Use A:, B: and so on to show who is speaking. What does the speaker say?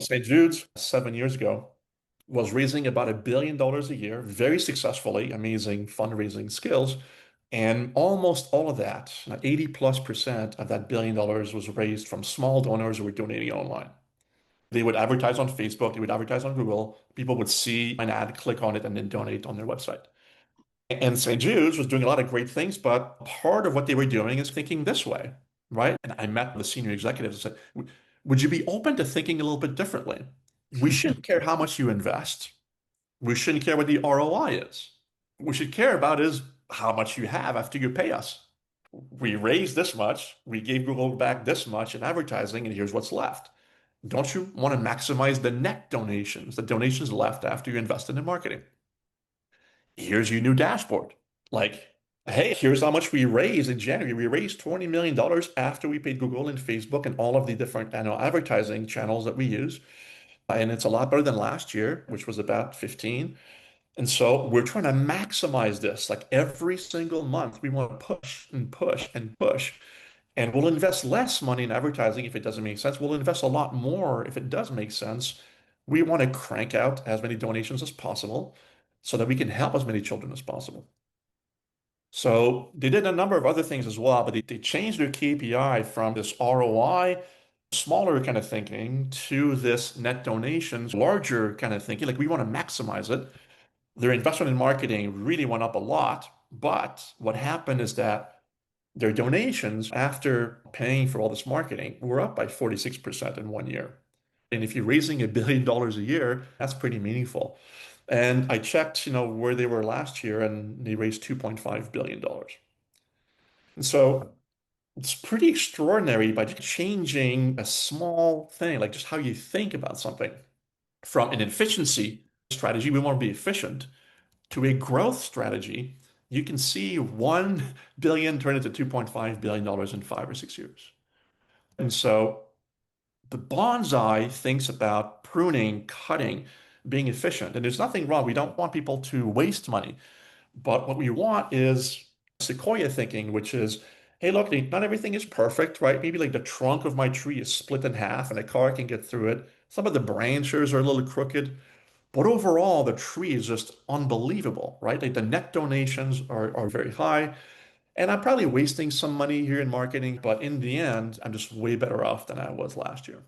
A: St. Jude's 7 years ago was raising about $1 billion a year, very successfully, amazing fundraising skills. And almost all of that, 80 plus percent of that $1 billion was raised from small donors who were donating online. They would advertise on Facebook, they would advertise on Google. People would see an ad, click on it, and then donate on their website. And St. Jude's was doing a lot of great things, but part of what they were doing is thinking this way, right? And I met the senior executives and said, would you be open to thinking a little bit differently? We shouldn't care how much you invest. We shouldn't care what the ROI is. What we should care about is how much you have after you pay us. We raised this much, we gave Google back this much in advertising, and here's what's left. Don't you want to maximize the net donations, the donations left after you invested in marketing? Here's your new dashboard. Like, hey, here's how much we raised in January. We raised $20 million after we paid Google and Facebook and all of the different advertising channels that we use. And it's a lot better than last year, which was about 15. And so we're trying to maximize this. Like every single month, we want to push and push and push. And we'll invest less money in advertising if it doesn't make sense. We'll invest a lot more if it does make sense. We want to crank out as many donations as possible so that we can help as many children as possible. So they did a number of other things as well, but they changed their KPI from this ROI, smaller kind of thinking, to this net donations, larger kind of thinking. Like we want to maximize it. Their investment in marketing really went up a lot. But what happened is that their donations after paying for all this marketing were up by 46% in 1 year. And if you're raising $1 billion a year, that's pretty meaningful. And I checked, where they were last year and they raised $2.5 billion. And so it's pretty extraordinary by just changing a small thing, like just how you think about something from an efficiency strategy, we want to be efficient, to a growth strategy. You can see 1 billion turn into $2.5 billion in 5 or 6 years. And so the bonsai thinks about pruning, cutting, being efficient. And there's nothing wrong. We don't want people to waste money. But what we want is Sequoia thinking, which is, hey, look, not everything is perfect, right? Maybe like the trunk of my tree is split in half and a car can get through it. Some of the branches are a little crooked. But overall, the tree is just unbelievable, right? Like the net donations are very high. And I'm probably wasting some money here in marketing, but in the end, I'm just way better off than I was last year.